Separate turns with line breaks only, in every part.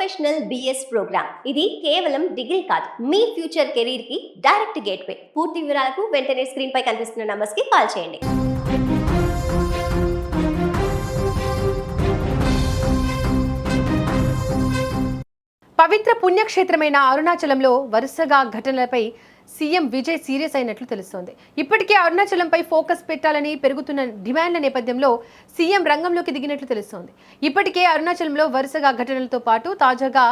Professional BS programme. ఇది కేవలం degree కాదు, మీ ఫ్యూచర్ కెరీర్ కి డైరెక్ట్ గేట్వే. పూర్తి వివరాలకు వెంటనే స్క్రీన్ పై కనిపిస్తున్న నంబర్స్ కి కాల్ చేయండి.
పవిత్ర పుణ్యక్షేత్రమైన అరుణాచలంలో వరుసగా ఘటనలపై సీఎం విజయ్ సీరియస్ అయినట్లు తెలుస్తోంది. ఇప్పటికే అరుణాచలంపై ఫోకస్ పెట్టాలని పెరుగుతున్న డిమాండ్ల నేపథ్యంలో సీఎం రంగంలోకి దిగినట్లు తెలుస్తోంది. ఇప్పటికే అరుణాచలంలో వరుసగా ఘటనలతో పాటు తాజాగా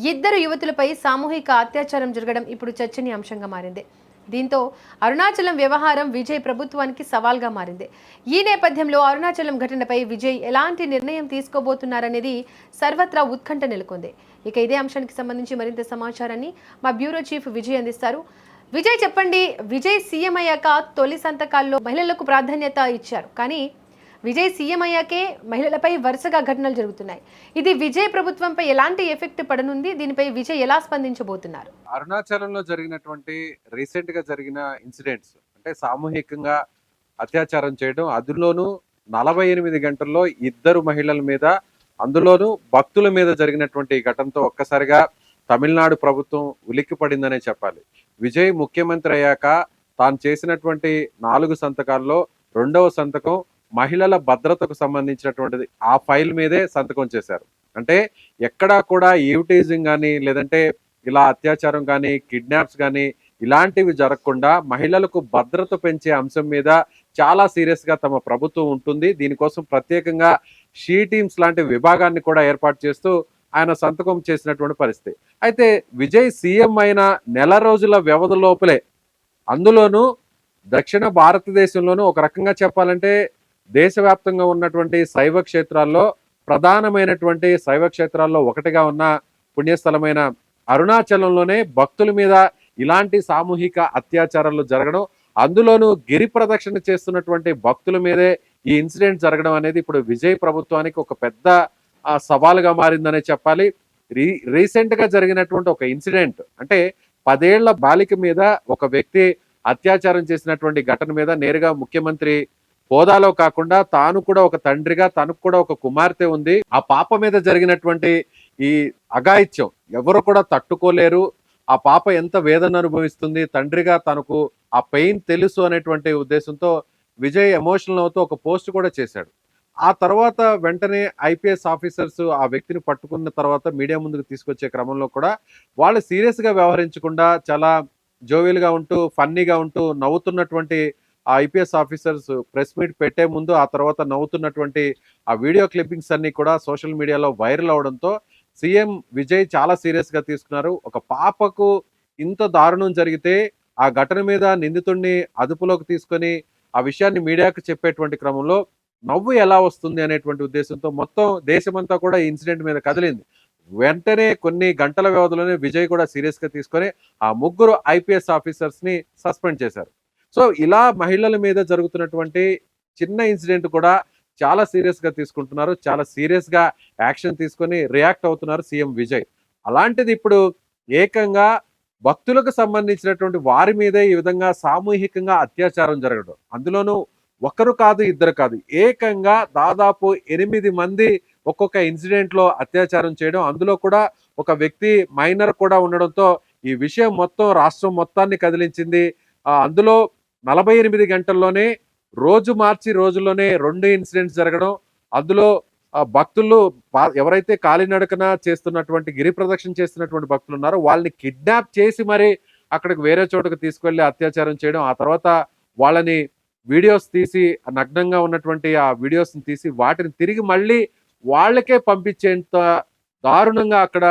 2 యువతులపై సామూహిక అత్యాచారం జరగడం ఇప్పుడు చర్చనీయాంశంగా మారింది. దీంతో అరుణాచలం వ్యవహారం విజయ్ ప్రభుత్వానికి సవాల్గా మారింది. ఈ నేపథ్యంలో అరుణాచలం ఘటనపై విజయ్ ఎలాంటి నిర్ణయం తీసుకోబోతున్నారనేది సర్వత్రా ఉత్కంఠ నెలకొంది. ఇక ఇదే అంశానికి సంబంధించి మరింత సమాచారాన్ని మా బ్యూరో చీఫ్ విజయ్ అందిస్తారు. విజయ్ చెప్పండి, విజయ్ సీఎం అయ్యాక తొలి సంతకాల్లో మహిళలకు ప్రాధాన్యత ఇచ్చారు, కానీ విజయ్ సీఎం అయ్యాకే మహిళలపై వరుసగా ఘటనలు జరుగుతున్నాయి. ఇది విజయ్ ప్రభుత్వంపై ఎలాంటి ఎఫెక్ట్ పడనుంది? దీనిపై విజయ్ ఎలా స్పందించబోతున్నారు?
అరుణాచలంలో జరిగినటువంటి రీసెంట్ గా జరిగిన ఇన్సిడెంట్స్ అంటే సామూహికంగా అత్యాచారం చేయడం, అందులోనూ 48 గంటల్లో 2 మహిళల మీద, అందులోనూ భక్తుల మీద జరిగినటువంటి ఘటనతో ఒక్కసారిగా తమిళనాడు ప్రభుత్వం ఉలిక్కిపడిందనే చెప్పాలి. విజయ్ ముఖ్యమంత్రి అయ్యాక తాను చేసినటువంటి 4 సంతకాల్లో 2వ సంతకం మహిళల భద్రతకు సంబంధించినటువంటిది. ఆ ఫైల్ మీదే సంతకం చేశారు. అంటే ఎక్కడా కూడా ఈవిటీజింగ్ కానీ, లేదంటే ఇలా అత్యాచారం కానీ, కిడ్నాప్స్ కానీ ఇలాంటివి జరగకుండా మహిళలకు భద్రత పెంచే అంశం మీద చాలా సీరియస్ గా తమ ప్రభుత్వం ఉంటుంది. దీనికోసం ప్రత్యేకంగా షీ టీమ్స్ లాంటి విభాగాన్ని కూడా ఏర్పాటు చేస్తూ ఆయన సంతకం చేసినటువంటి పరిస్థితి. అయితే విజయ్ సీఎం అయిన నెల రోజుల వ్యవధి లోపలే, అందులోనూ దక్షిణ భారతదేశంలోనూ ఒక రకంగా చెప్పాలంటే దేశవ్యాప్తంగా ఉన్నటువంటి శైవ క్షేత్రాల్లో ప్రధానమైనటువంటి శైవ క్షేత్రాల్లో ఒకటిగా ఉన్న పుణ్యస్థలమైన అరుణాచలంలోనే భక్తుల మీద ఇలాంటి సామూహిక అత్యాచారాలు జరగడం, అందులోనూ గిరి ప్రదక్షిణ చేస్తున్నటువంటి భక్తుల మీదే ఈ ఇన్సిడెంట్ జరగడం అనేది ఇప్పుడు విజయ్ ప్రభుత్వానికి ఒక పెద్ద సవాలుగా మారిందనే చెప్పాలి. రీసెంట్ గా జరిగినటువంటి ఒక ఇన్సిడెంట్ అంటే 10 ఏళ్ల బాలిక మీద ఒక వ్యక్తి అత్యాచారం చేసినటువంటి ఘటన మీద నేరుగా ముఖ్యమంత్రి హోదాలో కాకుండా తాను కూడా ఒక తండ్రిగా, తనకు కూడా ఒక కుమార్తె ఉంది, ఆ పాప మీద జరిగినటువంటి ఈ అఘాయిత్యం ఎవరు కూడా తట్టుకోలేరు, ఆ పాప ఎంత వేదన అనుభవిస్తుంది, తండ్రిగా తనకు ఆ పెయిన్ తెలుసు అనేటువంటి ఉద్దేశంతో విజయ్ ఎమోషనల్ అవుతూ ఒక పోస్ట్ కూడా చేశాడు. ఆ తర్వాత వెంటనే ఐపీఎస్ ఆఫీసర్స్ ఆ వ్యక్తిని పట్టుకున్న తర్వాత మీడియా ముందుకు తీసుకొచ్చే క్రమంలో కూడా వాళ్ళు సీరియస్ గా వ్యవహరించకుండా చాలా జోవియల్గా ఉంటూ, ఫన్నీగా ఉంటూ నవ్వుతున్నటువంటి ఆ ఐపీఎస్ ఆఫీసర్స్ ప్రెస్ మీట్ పెట్టే ముందు ఆ తర్వాత నవ్వుతున్నటువంటి ఆ వీడియో క్లిప్పింగ్స్ అన్ని కూడా సోషల్ మీడియాలో వైరల్ అవడంతో సీఎం విజయ్ చాలా సీరియస్ గా తీసుకున్నారు. ఒక పాపకు ఇంత దారుణం జరిగితే ఆ ఘటన మీద నిందితుడిని అదుపులోకి తీసుకొని ఆ విషయాన్ని మీడియాకు చెప్పేటువంటి క్రమంలో నవ్వు ఎలా వస్తుంది అనేటువంటి ఉద్దేశంతో మొత్తం దేశమంతా కూడా ఈ ఇన్సిడెంట్ మీద కదిలింది. వెంటనే కొన్ని గంటల వ్యవధిలోనే విజయ్ కూడా సీరియస్ గా తీసుకొని ఆ 3 ఐపీఎస్ ఆఫీసర్స్ ని సస్పెండ్ చేశారు. సో ఇలా మహిళల మీద జరుగుతున్నటువంటి చిన్న ఇన్సిడెంట్ కూడా చాలా సీరియస్ గా తీసుకుంటున్నారు, చాలా సీరియస్ గా యాక్షన్ తీసుకొని రియాక్ట్ అవుతున్నారు సీఎం విజయ్. అలాంటిది ఇప్పుడు ఏకంగా భక్తులకు సంబంధించినటువంటి వారి మీదే ఈ విధంగా సామూహికంగా అత్యాచారం జరగడం, అందులోనూ ఒకరు కాదు, 2 కాదు, ఏకంగా దాదాపు 8 మంది ఒక్కొక్క ఇన్సిడెంట్ లో అత్యాచారం చేయడం, అందులో కూడా ఒక వ్యక్తి మైనర్ కూడా ఉండడంతో ఈ విషయం మొత్తం రాష్ట్రం మొత్తాన్ని కదిలించింది. అందులో 48 గంటల్లోనే రోజు మార్చి రోజుల్లోనే 2 ఇన్సిడెంట్స్ జరగడం, అందులో భక్తులు ఎవరైతే కాలినడకన చేస్తున్నటువంటి గిరి ప్రదక్షిణ చేస్తున్నటువంటి భక్తులు ఉన్నారో వాళ్ళని కిడ్నాప్ చేసి మరి అక్కడికి వేరే చోటుకు తీసుకెళ్లి అత్యాచారం చేయడం, ఆ తర్వాత వాళ్ళని వీడియోస్ తీసి నగ్నంగా ఉన్నటువంటి ఆ వీడియోస్ ని తీసి వాటిని తిరిగి మళ్ళీ వాళ్ళకే పంపించేంత దారుణంగా అక్కడ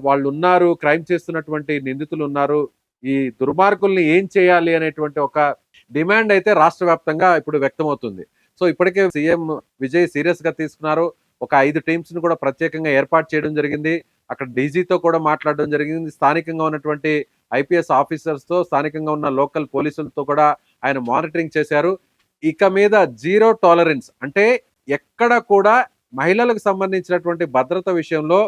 వాళ్ళు ఉన్నారు, క్రైమ్ చేస్తున్నటువంటి నిందితులు ఉన్నారు. ఈ దుర్మార్గుల్ని ఏం చేయాలి అనేటువంటి ఒక డిమాండ్ అయితే రాష్ట్ర వ్యాప్తంగా ఇప్పుడు వ్యక్తమవుతుంది. సో ఇప్పటికే సీఎం విజయ్ సీరియస్ గా తీసుకున్నారు. ఒక 5 టీమ్స్ ని కూడా ప్రత్యేకంగా ఏర్పాటు చేయడం జరిగింది. అక్కడ డీజీతో కూడా మాట్లాడడం జరిగింది. స్థానికంగా ఉన్నటువంటి ఐపీఎస్ ఆఫీసర్స్ తో, స్థానికంగా ఉన్న లోకల్ పోలీసులతో కూడా ఆయన మానిటరింగ్ చేశారు. ఇక మీద 0 టాలరెన్స్, అంటే ఎక్కడ కూడా మహిళలకు సంబంధించినటువంటి భద్రత విషయంలో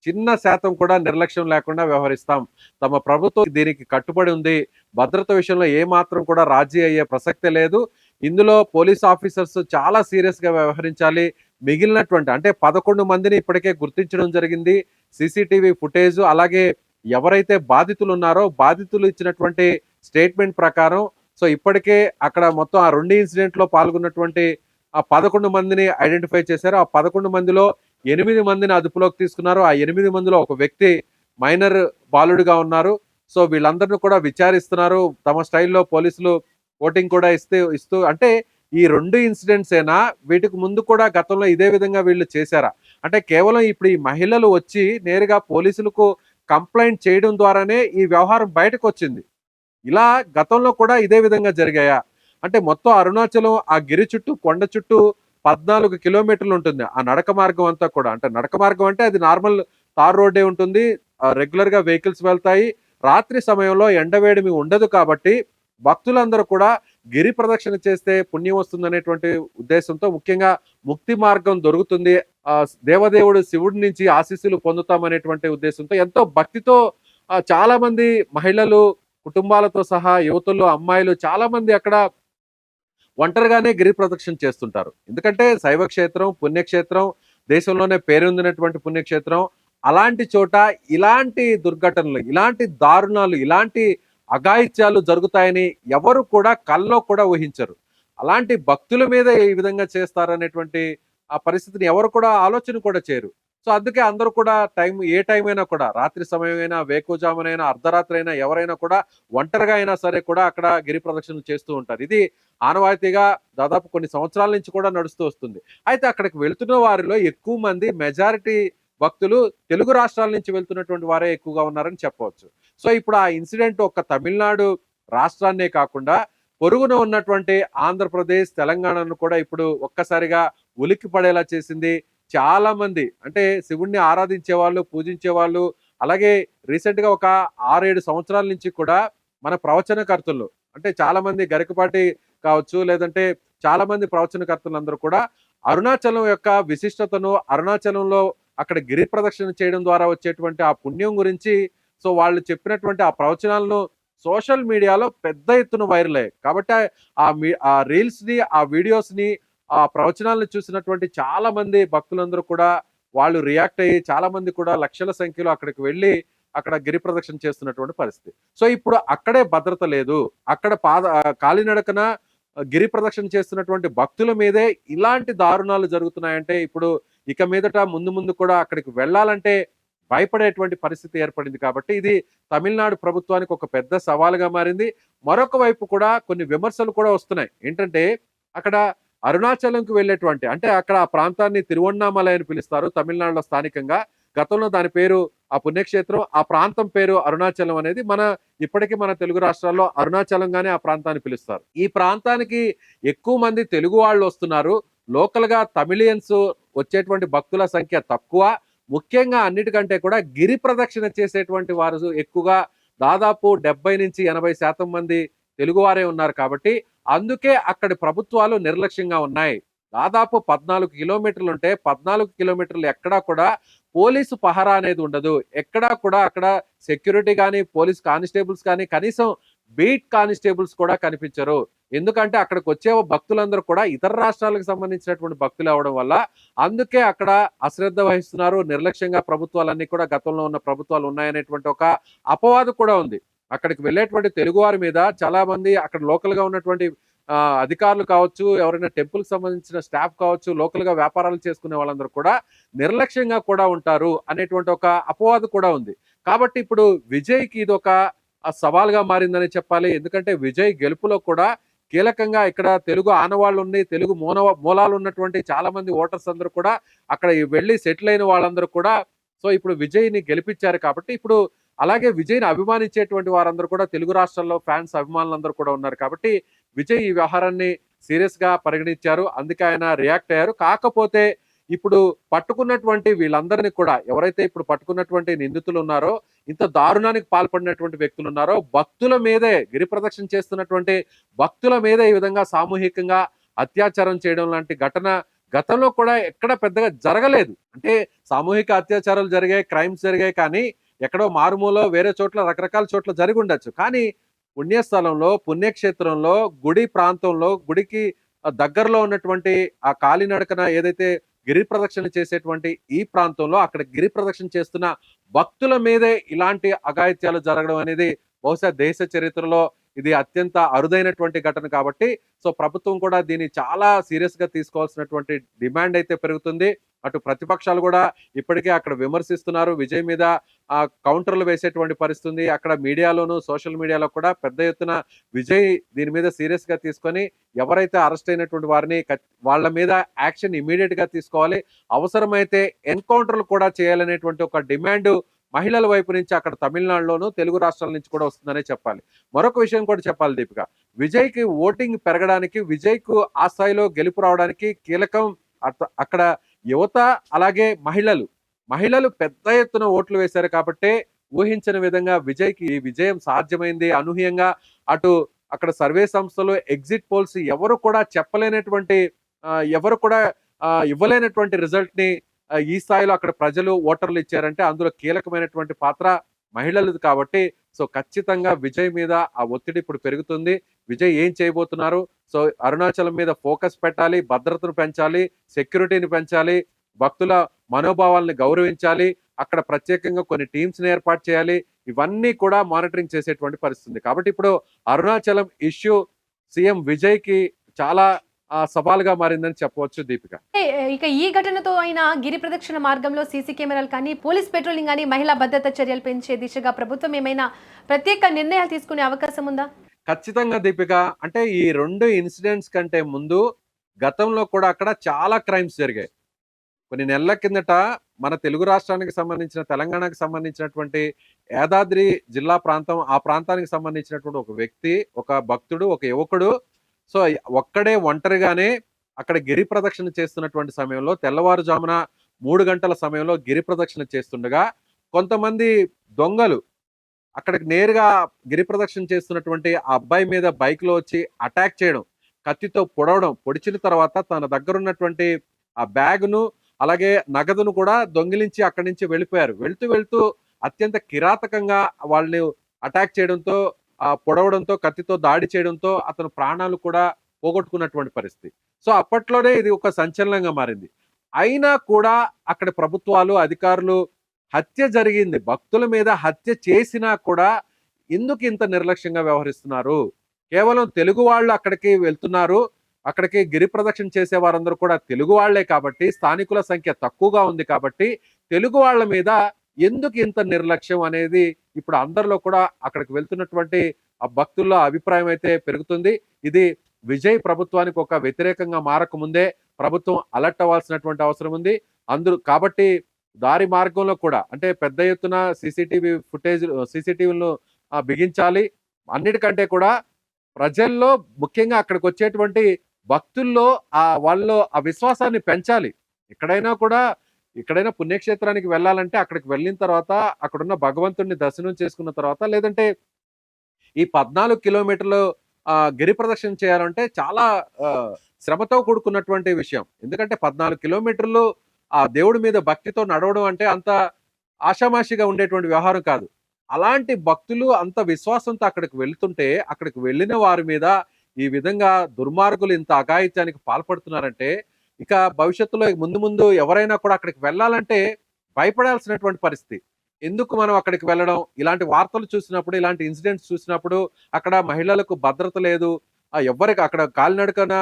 చిన్న శాతం కూడా నిర్లక్ష్యం లేకుండా వ్యవహరిస్తాం. తమ ప్రభుత్వం దీనికి కట్టుబడి ఉంది. భద్రత విషయంలో ఏ మాత్రం కూడా రాజీ అయ్యే ప్రసక్తే లేదు. ఇందులో పోలీస్ ఆఫీసర్స్ చాలా సీరియస్ గా వ్యవహరించాలి. మిగిలినటువంటి అంటే 11 మందిని ఇప్పటికే గుర్తించడం జరిగింది. సీసీటీవీ ఫుటేజ్, అలాగే ఎవరైతే బాధితులు ఉన్నారో బాధితులు ఇచ్చినటువంటి స్టేట్మెంట్ ప్రకారం సో ఇప్పటికే అక్కడ మొత్తం ఆ 2 ఇన్సిడెంట్లో పాల్గొన్నటువంటి ఆ 11 మందిని ఐడెంటిఫై చేశారు. ఆ 11 మందిలో 8 మందిని అదుపులోకి తీసుకున్నారు. ఆ 8 మందిలో ఒక వ్యక్తి మైనర్ బాలుడిగా ఉన్నారు. సో వీళ్ళందరినీ కూడా విచారిస్తున్నారు. తమ స్టైల్లో పోలీసులు ఓటింగ్ కూడా ఇస్తూ అంటే ఈ 2 ఇన్సిడెంట్స్ ఏనా, వీటికి ముందు కూడా గతంలో ఇదే విధంగా వీళ్ళు చేశారా? అంటే కేవలం ఇప్పుడు ఈ మహిళలు వచ్చి నేరుగా పోలీసులకు కంప్లైంట్ చేయడం ద్వారానే ఈ వ్యవహారం బయటకు వచ్చింది. ఇలా గతంలో కూడా ఇదే విధంగా జరిగాయా? అంటే మొత్తం అరుణాచలం ఆ గిరి చుట్టూ కొండ చుట్టూ 14 కిలోమీటర్లు ఉంటుంది ఆ నడక మార్గం అంతా కూడా. అంటే నడక మార్గం అంటే అది నార్మల్ తార్ రోడ్డే ఉంటుంది. రెగ్యులర్ గా వెహికల్స్ వెళ్తాయి. రాత్రి సమయంలో ఎండవేడిమి ఉండదు కాబట్టి భక్తులందరూ కూడా గిరి ప్రదక్షిణ చేస్తే పుణ్యం వస్తుందనేటువంటి ఉద్దేశంతో, ముఖ్యంగా ముక్తి మార్గం దొరుకుతుంది, దేవదేవుడు శివుడి నుంచి ఆశీస్సులు పొందుతామనేటువంటి ఉద్దేశంతో ఎంతో భక్తితో చాలా మంది మహిళలు కుటుంబాలతో సహా యువతులు, అమ్మాయిలు చాలా మంది అక్కడ ఒంటరిగానే గిరి ప్రదక్షిణ చేస్తుంటారు. ఎందుకంటే శైవ క్షేత్రం, పుణ్యక్షేత్రం, దేశంలోనే పేరొందినటువంటి పుణ్యక్షేత్రం. అలాంటి చోట ఇలాంటి దుర్ఘటనలు, ఇలాంటి దారుణాలు, ఇలాంటి అఘాయిత్యాలు జరుగుతాయని ఎవరు కూడా కల్లో కూడా ఊహించరు. అలాంటి భక్తుల మీద ఈ విధంగా చేస్తారనేటువంటి ఆ పరిస్థితిని ఎవరు కూడా ఆలోచన కూడా చేయరు. సో అందుకే అందరూ కూడా ఏ టైం అయినా కూడా, రాత్రి సమయమైనా, వేకువజామునైనా, అర్ధరాత్రి అయినా, ఎవరైనా కూడా ఒంటరిగా అయినా సరే కూడా అక్కడ గిరి ప్రదక్షిణ చేస్తూ ఉంటారు. ఇది ఆనవాయితీగా దాదాపు కొన్ని సంవత్సరాల నుంచి కూడా నడుస్తూ వస్తుంది. అయితే అక్కడికి వెళ్తున్న వారిలో ఎక్కువ మంది, మెజారిటీ భక్తులు తెలుగు రాష్ట్రాల నుంచి వెళ్తున్నటువంటి వారే ఎక్కువగా ఉన్నారని చెప్పవచ్చు. సో ఇప్పుడు ఆ ఇన్సిడెంట్ ఒక్క తమిళనాడు రాష్ట్రాన్నే కాకుండా పొరుగున ఉన్నటువంటి ఆంధ్రప్రదేశ్, తెలంగాణను కూడా ఇప్పుడు ఒక్కసారిగా ఉలిక్కి పడేలా చేసింది. చాలా మంది అంటే శివుణ్ణి ఆరాధించే వాళ్ళు, పూజించే వాళ్ళు, అలాగే రీసెంట్ గా ఒక 6-7 సంవత్సరాల నుంచి కూడా మన ప్రవచనకర్తలు అంటే చాలా మంది గరికపాటి కావచ్చు, లేదంటే చాలా మంది ప్రవచనకర్తలందరూ కూడా అరుణాచలం యొక్క విశిష్టతను, అరుణాచలంలో అక్కడ గిరి ప్రదక్షిణ చేయడం ద్వారా వచ్చేటువంటి ఆ పుణ్యం గురించి సో వాళ్ళు చెప్పినటువంటి ఆ ప్రవచనాలను సోషల్ మీడియాలో పెద్ద ఎత్తున వైరల్ అయ్యాయి. కాబట్టి ఆ రీల్స్ ని, ఆ వీడియోస్ ని, ఆ ప్రవచనాలను చూసినటువంటి చాలా మంది భక్తులందరూ కూడా వాళ్ళు రియాక్ట్ అయ్యి చాలా మంది కూడా లక్షల సంఖ్యలో అక్కడికి వెళ్ళి అక్కడ గిరి ప్రదక్షిణ చేస్తున్నటువంటి పరిస్థితి. సో ఇప్పుడు అక్కడే భద్రత లేదు. అక్కడ కాలినడకన గిరి ప్రదక్షిణ చేస్తున్నటువంటి భక్తుల మీదే ఇలాంటి దారుణాలు జరుగుతున్నాయంటే ఇప్పుడు ఇక మీదట ముందు కూడా అక్కడికి వెళ్ళాలంటే భయపడేటువంటి పరిస్థితి ఏర్పడింది. కాబట్టి ఇది తమిళనాడు ప్రభుత్వానికి ఒక పెద్ద సవాలుగా మారింది. మరొక వైపు కూడా కొన్ని విమర్శలు కూడా వస్తున్నాయి. ఏంటంటే అక్కడ అరుణాచలంకి వెళ్ళేటువంటి అంటే అక్కడ ఆ ప్రాంతాన్ని తిరువన్నామలై అని పిలుస్తారు తమిళనాడులో స్థానికంగా. గతంలో దాని పేరు ఆ పుణ్యక్షేత్రం, ఆ ప్రాంతం పేరు అరుణాచలం అనేది ఇప్పటికీ మన తెలుగు రాష్ట్రాల్లో అరుణాచలంగానే ఆ ప్రాంతాన్ని పిలుస్తారు. ఈ ప్రాంతానికి ఎక్కువ మంది తెలుగు వాళ్ళు వస్తున్నారు. లోకల్ గా తమిళియన్స్ వచ్చేటువంటి భక్తుల సంఖ్య తక్కువ. ముఖ్యంగా అన్నిటికంటే కూడా గిరి ప్రదక్షిణ చేసేటువంటి వారు ఎక్కువగా, దాదాపు 70-80% మంది తెలుగువారే ఉన్నారు. కాబట్టి అందుకే అక్కడి ప్రభుత్వాలు నిర్లక్ష్యంగా ఉన్నాయి. దాదాపు 14 కిలోమీటర్లు ఉంటే 14 కిలోమీటర్లు ఎక్కడా కూడా పోలీసు పహరా అనేది ఉండదు. ఎక్కడా కూడా అక్కడ సెక్యూరిటీ కానీ, పోలీస్ కానిస్టేబుల్స్ కానీ, కనీసం బీట్ కానిస్టేబుల్స్ కూడా కనిపించరు. ఎందుకంటే అక్కడికి వచ్చే భక్తులందరూ కూడా ఇతర రాష్ట్రాలకు సంబంధించినటువంటి భక్తులు అవడం వల్ల అందుకే అక్కడ అశ్రద్ధ వహిస్తున్నారు. నిర్లక్ష్యంగా ప్రభుత్వాలన్నీ కూడా గతంలో ఉన్న ప్రభుత్వాలు ఉన్నాయనేటువంటి ఒక అపవాదు కూడా ఉంది. అక్కడికి వెళ్ళేటువంటి తెలుగువారి మీద చాలా మంది అక్కడ లోకల్ గా ఉన్నటువంటి అధికారులు కావచ్చు, ఎవరైనా టెంపుల్ కి సంబంధించిన స్టాఫ్ కావచ్చు, లోకల్ గా వ్యాపారాలు చేసుకునే వాళ్ళందరూ కూడా నిర్లక్ష్యంగా కూడా ఉంటారు అనేటువంటి ఒక అపవాదు కూడా ఉంది. కాబట్టి ఇప్పుడు విజయ్కి ఇది ఒక సవాల్గా మారిందని చెప్పాలి. ఎందుకంటే విజయ్ గెలుపులో కూడా కీలకంగా ఇక్కడ తెలుగు ఆనవాళ్ళు ఉంది, తెలుగు మూలాలు ఉన్నటువంటి చాలా మంది ఓటర్స్ అందరూ కూడా అక్కడ వెళ్ళి సెటిల్ అయిన వాళ్ళందరూ కూడా సో ఇప్పుడు విజయ్ని గెలిపించారు. కాబట్టి ఇప్పుడు అలాగే విజయ్ని అభిమానించేటువంటి వారందరూ కూడా తెలుగు రాష్ట్రాల్లో ఫ్యాన్స్, అభిమానులందరూ కూడా ఉన్నారు. కాబట్టి విజయ్ ఈ వ్యవహారాన్ని సీరియస్ గా పరిగణించారు. అందుకే ఆయన రియాక్ట్ అయ్యారు. కాకపోతే ఇప్పుడు పట్టుకున్నటువంటి వీళ్ళందరినీ కూడా, ఎవరైతే ఇప్పుడు పట్టుకున్నటువంటి నిందితులు ఉన్నారో, ఇంత దారుణానికి పాల్పడినటువంటి వ్యక్తులు ఉన్నారో, భక్తుల మీదే గిరి ప్రదక్షిణ చేస్తున్నటువంటి భక్తుల మీద ఈ విధంగా సామూహికంగా అత్యాచారం చేయడం లాంటి ఘటన గతంలో కూడా ఎక్కడ పెద్దగా జరగలేదు. అంటే సామూహిక అత్యాచారాలు జరిగాయి, క్రైమ్స్ జరిగాయి, కానీ ఎక్కడో మారుమూలో వేరే చోట్ల రకరకాల చోట్ల జరిగి ఉండొచ్చు. కానీ పుణ్యస్థలంలో, పుణ్యక్షేత్రంలో, గుడి ప్రాంతంలో, గుడికి దగ్గరలో ఉన్నటువంటి ఆ కాలినడకన ఏదైతే గిరి ప్రదక్షిణ చేసేటువంటి ఈ ప్రాంతంలో అక్కడ గిరి ప్రదక్షిణ చేస్తున్న భక్తుల మీదే ఇలాంటి అఘాయిత్యాలు జరగడం అనేది బహుశా దేశ చరిత్రలో ఇది అత్యంత అరుదైనటువంటి ఘటన కాబట్టి సో ప్రభుత్వం కూడా దీన్ని చాలా సీరియస్ గా తీసుకోవాల్సినటువంటి డిమాండ్ అయితే పెరుగుతుంది. అటు ప్రతిపక్షాలు కూడా ఇప్పటికే అక్కడ విమర్శిస్తున్నారు, విజయ్ మీద కౌంటర్లు వేసేటువంటి పరిస్థితి. అక్కడ మీడియాలోను సోషల్ మీడియాలో కూడా పెద్ద ఎత్తున విజయ్ దీని మీద సీరియస్ గా తీసుకొని ఎవరైతే అరెస్ట్ అయినటువంటి వారిని వాళ్ళ మీద యాక్షన్ ఇమీడియట్ గా తీసుకోవాలి, అవసరమైతే ఎన్కౌంటర్లు కూడా చేయాలనేటువంటి ఒక డిమాండ్ మహిళల వైపు నుంచి అక్కడ తమిళనాడులోను తెలుగు రాష్ట్రాల నుంచి కూడా వస్తుందనే చెప్పాలి. మరొక విషయం కూడా చెప్పాలి దీపిక, విజయ్కి ఓటింగ్ పెరగడానికి, విజయ్కు ఆ స్థాయిలో గెలుపు రావడానికి కీలకం అక్కడ యువత, అలాగే మహిళలు పెద్ద ఎత్తున ఓట్లు వేశారు కాబట్టి ఊహించిన విధంగా విజయ్కి ఈ విజయం సాధ్యమైంది. అనూహ్యంగా అటు అక్కడ సర్వే సంస్థలు, ఎగ్జిట్ పోల్స్ ఎవరు కూడా చెప్పలేనటువంటి ఎవరు కూడా ఇవ్వలేనటువంటి రిజల్ట్ ని ఈ స్థాయిలో అక్కడ ప్రజలు ఓటర్లు ఇచ్చారంటే అందులో కీలకమైనటువంటి పాత్ర మహిళలది కాబట్టి సో ఖచ్చితంగా విజయ్ మీద ఆ ఒత్తిడి ఇప్పుడు పెరుగుతుంది. విజయ్ ఏం చేయబోతున్నారు, సో అరుణాచలం మీద ఫోకస్ పెట్టాలి, భద్రతను పెంచాలి, సెక్యూరిటీని పెంచాలి, భక్తుల మనోభావాలను గౌరవించాలి, అక్కడ ప్రత్యేకంగా కొన్ని టీమ్స్ ని ఏర్పాటు చేయాలి, ఇవన్నీ కూడా మానిటరింగ్ చేసేటువంటి పరిస్థితి. కాబట్టి ఇప్పుడు అరుణాచలం ఇష్యూ సీఎం విజయ్ కి చాలా సవాలుగా మారిందని చెప్పవచ్చు దీపిక.
ఇక ఈ ఘటనతో అయినా గిరి ప్రదక్షిణ మార్గంలో సీసీ కెమెరాలు కానీ, పోలీస్ పెట్రోలింగ్ కానీ, మహిళా భద్రత చర్యలు పెంచే దిశగా ప్రభుత్వం ఏమైనా ప్రత్యేక నిర్ణయాలు తీసుకునే అవకాశం ఉందా?
ఖచ్చితంగా దీపిక. అంటే ఈ 2 ఇన్సిడెంట్స్ కంటే ముందు గతంలో కూడా అక్కడ చాలా క్రైమ్స్ జరిగాయి. కొన్ని నెలల కిందట మన తెలుగు రాష్ట్రానికి సంబంధించిన, తెలంగాణకు సంబంధించినటువంటి యాదాద్రి జిల్లా ప్రాంతం, ఆ ప్రాంతానికి సంబంధించినటువంటి ఒక వ్యక్తి, ఒక భక్తుడు, ఒక యువకుడు సో ఒక్కడే ఒంటరిగానే అక్కడ గిరి ప్రదక్షిణ చేస్తున్నటువంటి సమయంలో తెల్లవారుజామున 3 గంటల సమయంలో గిరి ప్రదక్షిణ చేస్తుండగా కొంతమంది దొంగలు అక్కడికి నేరుగా గిరి ప్రదక్షిణ చేస్తున్నటువంటి ఆ అబ్బాయి మీద బైక్ లో వచ్చి అటాక్ చేయడం, కత్తితో పొడిచిన తర్వాత తన దగ్గర ఉన్నటువంటి ఆ బ్యాగును అలాగే నగదును కూడా దొంగిలించి అక్కడి నుంచి వెళ్ళిపోయారు. వెళ్తూ అత్యంత కిరాతకంగా వాళ్ళని అటాక్ చేయడంతో, పొడవడంతో, కత్తితో దాడి చేయడంతో అతను ప్రాణాలు కూడా పోగొట్టుకున్నటువంటి పరిస్థితి. సో అప్పట్లోనే ఇది ఒక సంచలనంగా మారింది. అయినా కూడా అక్కడ ప్రభుత్వాలు, అధికారులు హత్య జరిగింది, భక్తుల మీద హత్య చేసినా కూడా ఎందుకు ఇంత నిర్లక్ష్యంగా వ్యవహరిస్తున్నారు? కేవలం తెలుగు వాళ్ళు అక్కడికి వెళ్తున్నారు, అక్కడికి గిరి ప్రదక్షిణ చేసే వారందరూ కూడా తెలుగు వాళ్లే కాబట్టి, స్థానికుల సంఖ్య తక్కువగా ఉంది కాబట్టి తెలుగు వాళ్ళ మీద ఎందుకు ఇంత నిర్లక్ష్యం అనేది ఇప్పుడు అందరిలో కూడా అక్కడికి వెళ్తున్నటువంటి ఆ భక్తుల్లో అభిప్రాయం అయితే పెరుగుతుంది. ఇది విజయ్ ప్రభుత్వానికి ఒక వ్యతిరేకంగా మారకముందే ప్రభుత్వం అలర్ట్ అవ్వాల్సినటువంటి అవసరం ఉంది. కాబట్టి దారి మార్గంలో కూడా అంటే పెద్ద ఎత్తున సీసీటీవీలను బిగించాలి. అన్నిటికంటే కూడా ప్రజల్లో, ముఖ్యంగా అక్కడికి వచ్చేటువంటి భక్తుల్లో వాళ్ళలో ఆ విశ్వాసాన్ని పెంచాలి. ఎక్కడైనా పుణ్యక్షేత్రానికి వెళ్ళాలంటే అక్కడికి వెళ్ళిన తర్వాత అక్కడున్న భగవంతుడిని దర్శనం చేసుకున్న తర్వాత, లేదంటే ఈ 14 కిలోమీటర్లు గిరి ప్రదక్షిణ చేయాలంటే చాలా శ్రమతో కూడుకున్నటువంటి విషయం. ఎందుకంటే 14 కిలోమీటర్లు ఆ దేవుడి మీద భక్తితో నడవడం అంటే అంత ఆషామాషిగా ఉండేటువంటి వ్యవహారం కాదు. అలాంటి భక్తులు అంత విశ్వాసంతో అక్కడికి వెళ్తుంటే, అక్కడికి వెళ్ళిన వారి మీద ఈ విధంగా దుర్మార్గులు ఇంత అఘాయిత్యానికి పాల్పడుతున్నారంటే ఇక భవిష్యత్తులో ముందు ఎవరైనా కూడా అక్కడికి వెళ్ళాలంటే భయపడాల్సినటువంటి పరిస్థితి. ఎందుకు మనం అక్కడికి వెళ్ళడం? ఇలాంటి వార్తలు చూసినప్పుడు, ఇలాంటి ఇన్సిడెంట్స్ చూసినప్పుడు అక్కడ మహిళలకు భద్రత లేదు, ఎవరికి అక్కడ కాలినడకన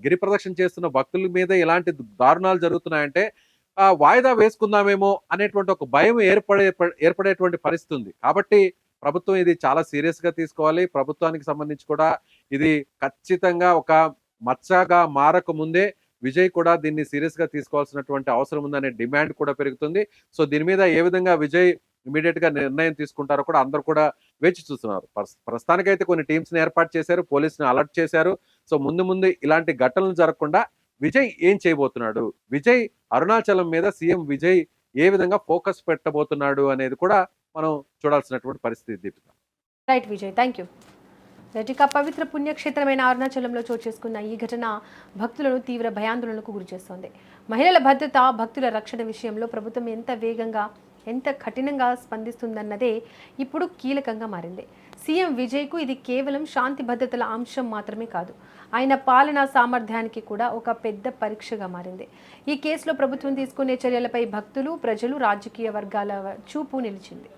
గిరి ప్రదక్షిణ చేస్తున్న భక్తుల మీద ఇలాంటి దారుణాలు జరుగుతున్నాయంటే వాయిదా వేసుకుందామేమో అనేటువంటి ఒక భయం ఏర్పడేటువంటి పరిస్థితి ఉంది. కాబట్టి ప్రభుత్వం ఇది చాలా సీరియస్ గా తీసుకోవాలి. ప్రభుత్వానికి సంబంధించి కూడా ఇది ఖచ్చితంగా ఒక మచ్చగా మారక ముందే విజయ్ కూడా దీన్ని సీరియస్ గా తీసుకోవాల్సినటువంటి అవసరం ఉందనే డిమాండ్ కూడా పెరుగుతుంది. సో దీని మీద ఏ విధంగా విజయ్ ఇమీడియట్ గా నిర్ణయం తీసుకుంటారో కూడా అందరూ కూడా వేచి చూస్తున్నారు. ప్రస్తుతానికైతే కొన్ని టీమ్స్ ని ఏర్పాటు చేశారు, పోలీసుని అలర్ట్ చేశారు. సో ముందు ఇలాంటి ఘటనలు జరగకుండా విజయ్ ఏం చేయబోతున్నాడు, విజయ్ అరుణాచలం మీద సీఎం విజయ్ ఏ విధంగా ఫోకస్ పెట్టబోతున్నాడు అనేది కూడా మనం చూడాల్సినటువంటి పరిస్థితి Deepika.
Right Vijay, thank you. ఇక పవిత్ర పుణ్యక్షేత్రమైన అరుణాచలంలో చోటు చేసుకున్న ఈ ఘటన భక్తులను తీవ్ర భయాందోళనకు గురిచేస్తోంది. మహిళల భద్రత, భక్తుల రక్షణ విషయంలో ప్రభుత్వం ఎంత వేగంగా ఎంత కఠినంగా స్పందిస్తుందన్నదే ఇప్పుడు కీలకంగా మారింది. సీఎం విజయ్కు ఇది కేవలం శాంతి భద్రతల అంశం మాత్రమే కాదు, ఆయన పాలనా సామర్థ్యానికి కూడా ఒక పెద్ద పరీక్షగా మారింది. ఈ కేసులో ప్రభుత్వం తీసుకునే చర్యలపై భక్తులు, ప్రజలు, రాజకీయ వర్గాల చూపు నిలిచింది.